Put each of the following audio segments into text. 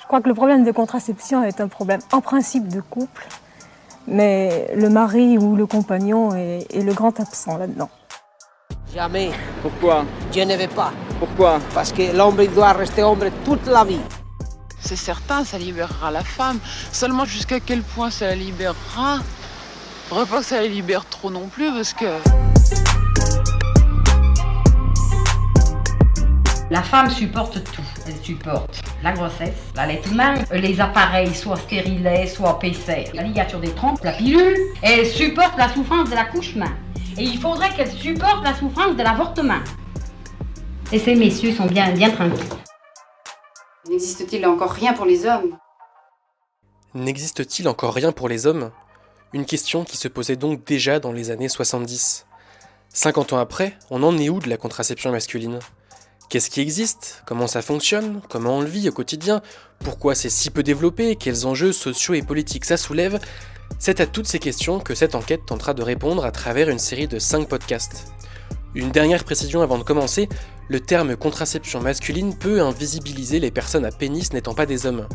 Je crois que le problème de contraception est un problème en principe de couple, mais le mari ou le compagnon est le grand absent là-dedans. Jamais. Pourquoi? Je ne vais pas. Pourquoi? Parce que l'homme il doit rester homme toute la vie. C'est certain, ça libérera la femme. Seulement jusqu'à quel point ça la libérera? Faudrait pas que ça la libère trop non plus parce que... La femme supporte tout. Elle supporte la grossesse, l'allaitement, les appareils, soit stérilets, soit PCR, la ligature des trompes, la pilule. Et elle supporte la souffrance de l'accouchement. Et il faudrait qu'elle supporte la souffrance de l'avortement. Et ces messieurs sont bien tranquilles. N'existe-t-il encore rien pour les hommes? N'existe-t-il encore rien pour les hommes? Une question qui se posait donc déjà dans les années 70. 50 ans après, on en est où de la contraception masculine? Qu'est-ce qui existe? Comment ça fonctionne? Comment on le vit au quotidien? Pourquoi c'est si peu développé? Quels enjeux sociaux et politiques ça soulève? C'est à toutes ces questions que cette enquête tentera de répondre à travers une série de 5 podcasts. Une dernière précision avant de commencer, le terme contraception masculine peut invisibiliser les personnes à pénis n'étant pas des hommes.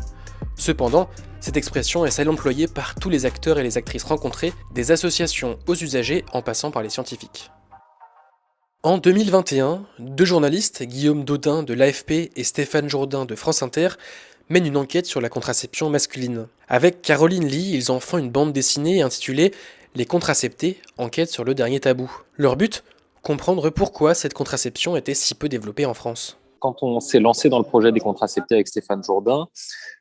Cependant, cette expression est celle employée par tous les acteurs et les actrices rencontrés, des associations aux usagers en passant par les scientifiques. En 2021, 2 journalistes, Guillaume Daudin de l'AFP et Stéphane Jourdain de France Inter, mènent une enquête sur la contraception masculine. Avec Caroline Lee, ils en font une bande dessinée intitulée « Les contraceptés, enquête sur le dernier tabou ». Leur but ? Comprendre pourquoi cette contraception était si peu développée en France. Quand on s'est lancé dans le projet des contraceptés avec Stéphane Jourdain,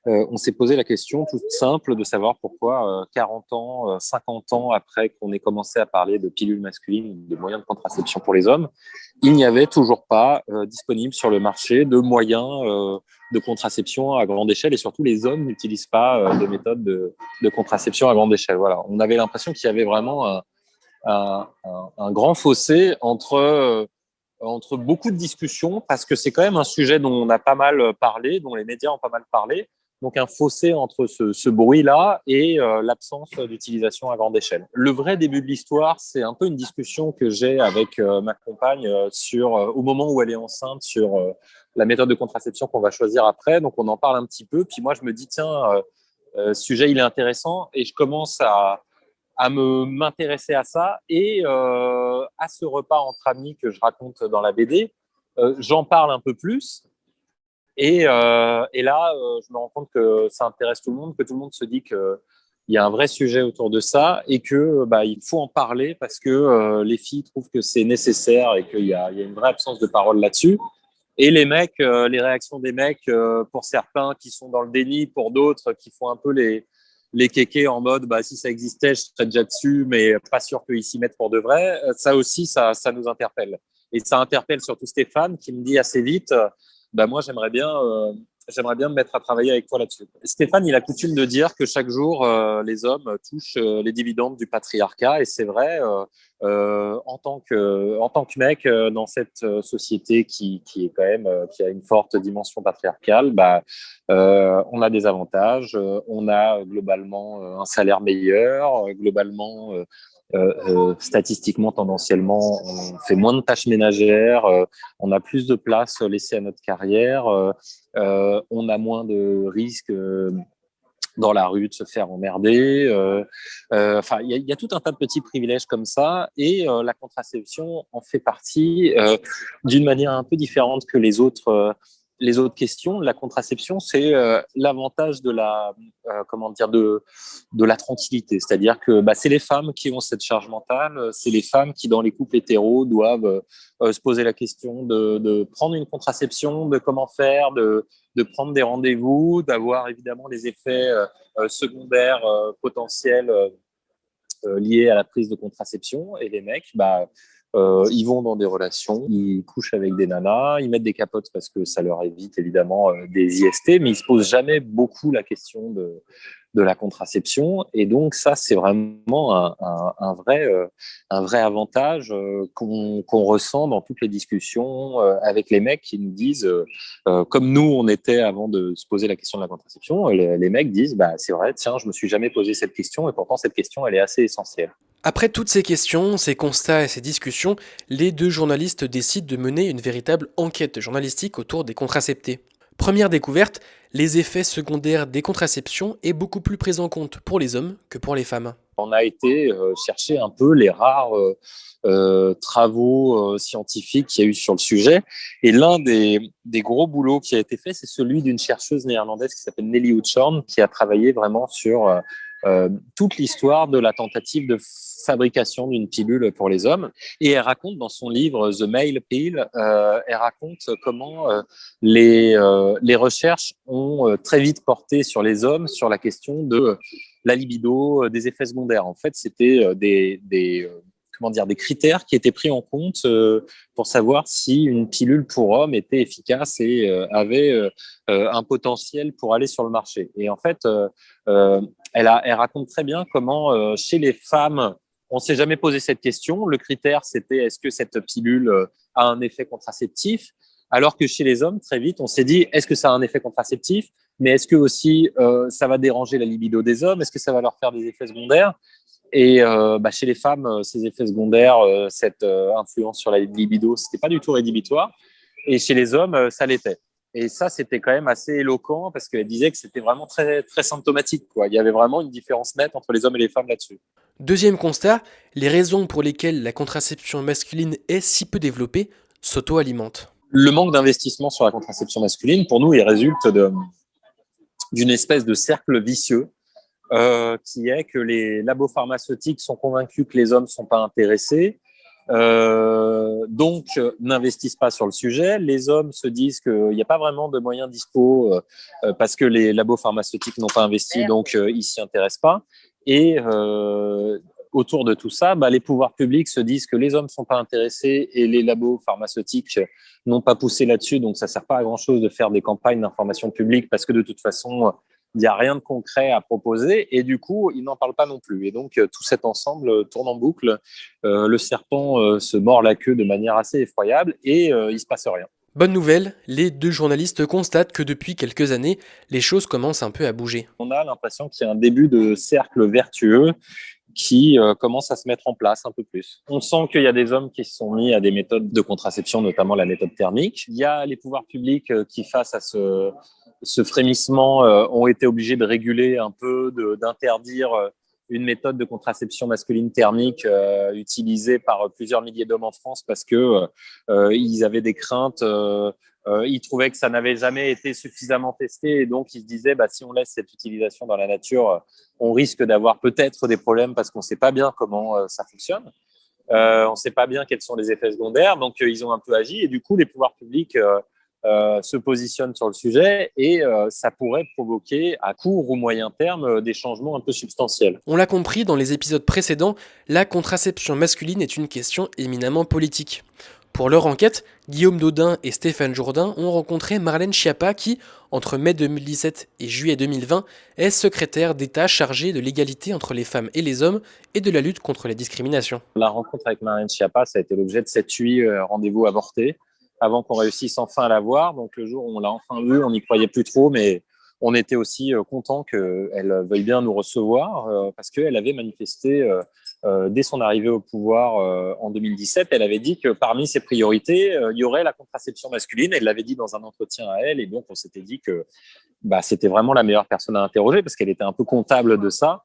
on s'est posé la question toute simple de savoir pourquoi 40 ans, 50 ans après qu'on ait commencé à parler de pilules masculines, de moyens de contraception pour les hommes, il n'y avait toujours pas disponible sur le marché de moyens de contraception à grande échelle et surtout les hommes n'utilisent pas de méthodes de contraception à grande échelle. Voilà. On avait l'impression qu'il y avait vraiment un grand fossé entre beaucoup de discussions, parce que c'est quand même un sujet dont on a pas mal parlé, dont les médias ont pas mal parlé. Donc un fossé entre ce bruit-là et l'absence d'utilisation à grande échelle. Le vrai début de l'histoire, c'est un peu une discussion que j'ai avec ma compagne au moment où elle est enceinte, sur la méthode de contraception qu'on va choisir après. Donc on en parle un petit peu. Puis moi, je me dis, tiens, ce sujet, il est intéressant, et je commence à m'intéresser à ça, et à ce repas entre amis que je raconte dans la BD, j'en parle un peu plus, et là, je me rends compte que ça intéresse tout le monde, que tout le monde se dit qu'il y a un vrai sujet autour de ça, et que il faut en parler parce que les filles trouvent que c'est nécessaire et qu'il y a une vraie absence de parole là-dessus. Et les mecs, les réactions des mecs, pour certains qui sont dans le déni, pour d'autres qui font un peu les kékés en mode si ça existait, je serais déjà dessus, mais pas sûr qu'ils s'y mettent pour de vrai. Ça aussi, ça nous interpelle. Et ça interpelle surtout Stéphane, qui me dit assez vite moi, j'aimerais bien me mettre à travailler avec toi là-dessus. Stéphane, il a coutume de dire que chaque jour, les hommes touchent les dividendes du patriarcat. Et c'est vrai, en tant que mec, dans cette société qui est quand même, qui a une forte dimension patriarcale, on a des avantages. On a globalement un salaire meilleur. Globalement, statistiquement, tendanciellement, on fait moins de tâches ménagères, on a plus de place laissée à notre carrière, on a moins de risques dans la rue de se faire emmerder. Il y a tout un tas de petits privilèges comme ça, et la contraception en fait partie d'une manière un peu différente que les autres questions. La contraception, c'est l'avantage de la tranquillité. C'est-à-dire que c'est les femmes qui ont cette charge mentale, c'est les femmes qui, dans les couples hétéros, doivent se poser la question de prendre une contraception, de comment faire, de prendre des rendez-vous, d'avoir évidemment les effets secondaires potentiels liés à la prise de contraception. Et les mecs, ils vont dans des relations, ils couchent avec des nanas, ils mettent des capotes parce que ça leur évite évidemment des IST, mais ils se posent jamais beaucoup la question de la contraception. Et donc ça, c'est vraiment un vrai avantage qu'on ressent dans toutes les discussions avec les mecs qui nous disent, comme nous on était avant de se poser la question de la contraception, les mecs disent c'est vrai, tiens, je me suis jamais posé cette question, et pourtant cette question elle est assez essentielle. Après toutes ces questions, ces constats et ces discussions, les 2 journalistes décident de mener une véritable enquête journalistique autour des contraceptés. Première découverte, les effets secondaires des contraceptions est beaucoup plus pris en compte pour les hommes que pour les femmes. On a été chercher un peu les rares travaux scientifiques qu'il y a eu sur le sujet. Et l'un des gros boulots qui a été fait, c'est celui d'une chercheuse néerlandaise qui s'appelle Nelly Houtshorn, qui a travaillé vraiment sur toute l'histoire de la tentative de fabrication d'une pilule pour les hommes. Et elle raconte dans son livre The Male Pill, elle raconte comment les recherches ont très vite porté sur les hommes, sur la question de la libido, des effets secondaires. En fait, c'était des critères qui étaient pris en compte pour savoir si une pilule pour homme était efficace et avait un potentiel pour aller sur le marché. Et en fait, elle raconte très bien comment chez les femmes, on ne s'est jamais posé cette question. Le critère, c'était est-ce que cette pilule a un effet contraceptif? Alors que chez les hommes, très vite, on s'est dit est-ce que ça a un effet contraceptif? Mais est-ce que aussi ça va déranger la libido des hommes? Est-ce que ça va leur faire des effets secondaires? Et chez les femmes, ces effets secondaires, cette influence sur la libido, c'était pas du tout rédhibitoire. Et chez les hommes, ça l'était. Et ça, c'était quand même assez éloquent parce qu'elle disait que c'était vraiment très, très symptomatique, quoi. Il y avait vraiment une différence nette entre les hommes et les femmes là-dessus. Deuxième constat, les raisons pour lesquelles la contraception masculine est si peu développée s'auto-alimentent. Le manque d'investissement sur la contraception masculine, pour nous, il résulte d'une espèce de cercle vicieux qui est que les labos pharmaceutiques sont convaincus que les hommes ne sont pas intéressés, donc n'investissent pas sur le sujet. Les hommes se disent qu'il n'y a pas vraiment de moyens dispo parce que les labos pharmaceutiques n'ont pas investi, donc ils ne s'y intéressent pas. Et autour de tout ça, les pouvoirs publics se disent que les hommes ne sont pas intéressés et les labos pharmaceutiques n'ont pas poussé là-dessus, donc ça ne sert pas à grand-chose de faire des campagnes d'information publique parce que de toute façon, il n'y a rien de concret à proposer et du coup, ils n'en parlent pas non plus. Et donc, tout cet ensemble tourne en boucle. Le serpent se mord la queue de manière assez effroyable et il ne se passe rien. Bonne nouvelle, les deux journalistes constatent que depuis quelques années, les choses commencent un peu à bouger. On a l'impression qu'il y a un début de cercle vertueux qui commence à se mettre en place un peu plus. On sent qu'il y a des hommes qui se sont mis à des méthodes de contraception, notamment la méthode thermique. Il y a les pouvoirs publics qui, face à ce frémissement, ont été obligés de réguler un peu, d'interdire une méthode de contraception masculine thermique utilisée par plusieurs milliers d'hommes en France parce que ils avaient des craintes. Ils trouvaient que ça n'avait jamais été suffisamment testé et donc ils se disaient si on laisse cette utilisation dans la nature, on risque d'avoir peut-être des problèmes parce qu'on ne sait pas bien comment ça fonctionne. On ne sait pas bien quels sont les effets secondaires, donc ils ont un peu agi et du coup les pouvoirs publics se positionnent sur le sujet et ça pourrait provoquer à court ou moyen terme des changements un peu substantiels. On l'a compris dans les épisodes précédents, la contraception masculine est une question éminemment politique. Pour leur enquête, Guillaume Daudin et Stéphane Jourdain ont rencontré Marlène Schiappa qui, entre mai 2017 et juillet 2020, est secrétaire d'État chargée de l'égalité entre les femmes et les hommes et de la lutte contre les discriminations. La rencontre avec Marlène Schiappa, ça a été l'objet de 7-8 rendez-vous avortés avant qu'on réussisse enfin à la voir. Donc le jour où on l'a enfin vue, on n'y croyait plus trop, mais on était aussi content qu'elle veuille bien nous recevoir parce qu'elle avait manifesté dès son arrivée au pouvoir en 2017, elle avait dit que parmi ses priorités, il y aurait la contraception masculine. Elle l'avait dit dans un entretien à elle et donc on s'était dit que c'était vraiment la meilleure personne à interroger parce qu'elle était un peu comptable de ça.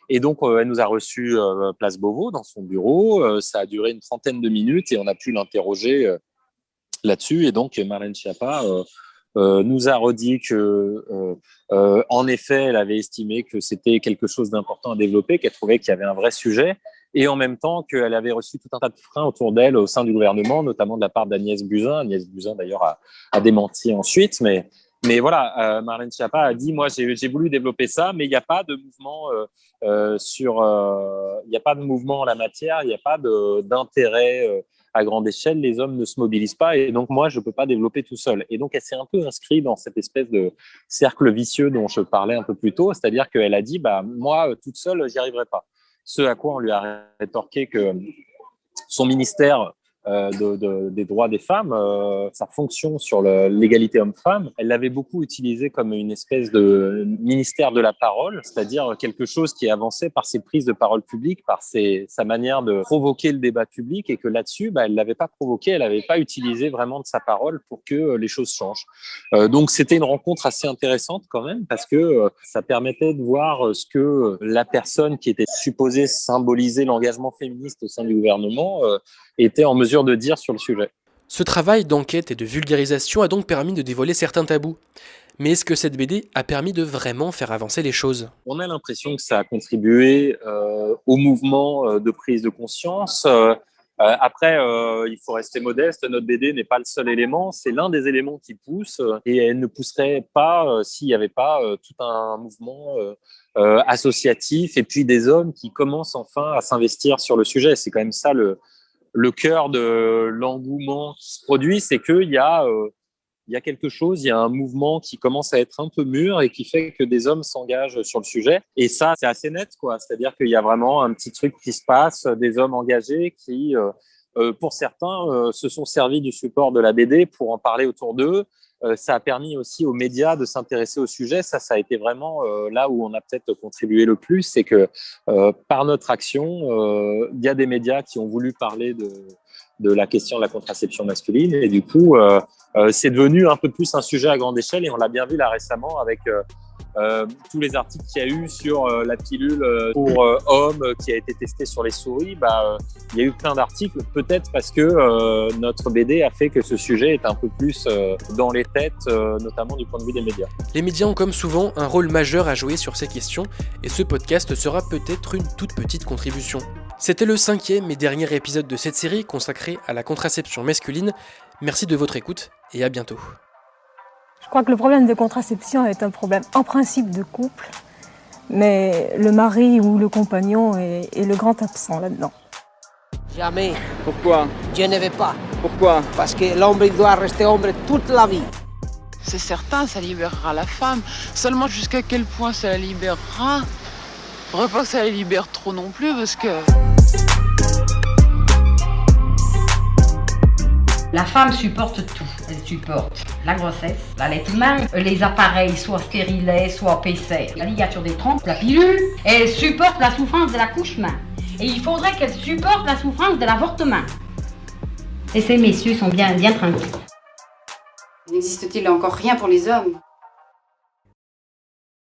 Et donc, elle nous a reçus place Beauvau dans son bureau. Ça a duré une 30aine de minutes et on a pu l'interroger là-dessus. Et donc, Marlène Schiappa nous a redit que, en effet, elle avait estimé que c'était quelque chose d'important à développer, qu'elle trouvait qu'il y avait un vrai sujet, et en même temps qu'elle avait reçu tout un tas de freins autour d'elle au sein du gouvernement, notamment de la part d'Agnès Buzyn. Agnès Buzyn, d'ailleurs, a démenti ensuite, mais voilà, Marlène Schiappa a dit, moi, j'ai voulu développer ça, mais il n'y a pas de mouvement il n'y a pas de mouvement en la matière, il n'y a pas d'intérêt à grande échelle, les hommes ne se mobilisent pas et donc moi, je ne peux pas développer tout seul. Et donc, elle s'est un peu inscrite dans cette espèce de cercle vicieux dont je parlais un peu plus tôt, c'est-à-dire qu'elle a dit, moi, toute seule, j'y arriverai pas. Ce à quoi on lui a rétorqué que son ministère des droits des femmes, sa fonction sur l'égalité homme-femme, elle l'avait beaucoup utilisé comme une espèce de ministère de la parole, c'est-à-dire quelque chose qui est avancé par ses prises de parole publiques, par sa manière de provoquer le débat public, et que là-dessus, elle ne l'avait pas provoqué, elle n'avait pas utilisé vraiment de sa parole pour que les choses changent. Donc c'était une rencontre assez intéressante quand même, parce que ça permettait de voir ce que la personne qui était supposée symboliser l'engagement féministe au sein du gouvernement était en mesure de dire sur le sujet. Ce travail d'enquête et de vulgarisation a donc permis de dévoiler certains tabous. Mais est-ce que cette BD a permis de vraiment faire avancer les choses ? On a l'impression que ça a contribué au mouvement de prise de conscience. Après, il faut rester modeste. Notre BD n'est pas le seul élément. C'est l'un des éléments qui pousse. Et elle ne pousserait pas s'il n'y avait pas tout un mouvement associatif et puis des hommes qui commencent enfin à s'investir sur le sujet. C'est quand même ça le cœur de l'engouement qui se produit. C'est qu'il y a quelque chose, il y a un mouvement qui commence à être un peu mûr et qui fait que des hommes s'engagent sur le sujet. Et ça, c'est assez net, quoi. C'est-à-dire qu'il y a vraiment un petit truc qui se passe, des hommes engagés qui, pour certains, se sont servis du support de la BD pour en parler autour d'eux. Ça a permis aussi aux médias de s'intéresser au sujet. Ça a été vraiment là où on a peut-être contribué le plus. C'est que par notre action, il y a des médias qui ont voulu parler de la question de la contraception masculine. Et du coup, c'est devenu un peu plus un sujet à grande échelle. Et on l'a bien vu là récemment avec tous les articles qu'il y a eu sur la pilule pour hommes qui a été testée sur les souris. Il y a eu plein d'articles, peut-être parce que notre BD a fait que ce sujet est un peu plus dans les têtes, notamment du point de vue des médias. Les médias ont comme souvent un rôle majeur à jouer sur ces questions, et ce podcast sera peut-être une toute petite contribution. C'était le 5e et dernier épisode de cette série consacrée à la contraception masculine. Merci de votre écoute et à bientôt. Je crois que le problème de contraception est un problème en principe de couple, mais le mari ou le compagnon est le grand absent là-dedans. Jamais. Pourquoi? Je ne vais pas. Pourquoi? Parce que l'homme il doit rester homme toute la vie. C'est certain, ça libérera la femme. Seulement jusqu'à quel point ça la libérera? Faudrait pas que ça la libère trop non plus, parce que... La femme supporte tout. Elle supporte la grossesse, l'allaitement, les appareils, soit stérilets, soit PCR, la ligature des trompes, la pilule. Elle supporte la souffrance de l'accouchement. Et il faudrait qu'elle supporte la souffrance de l'avortement. Et ces messieurs sont bien tranquilles. N'existe-t-il encore rien pour les hommes ?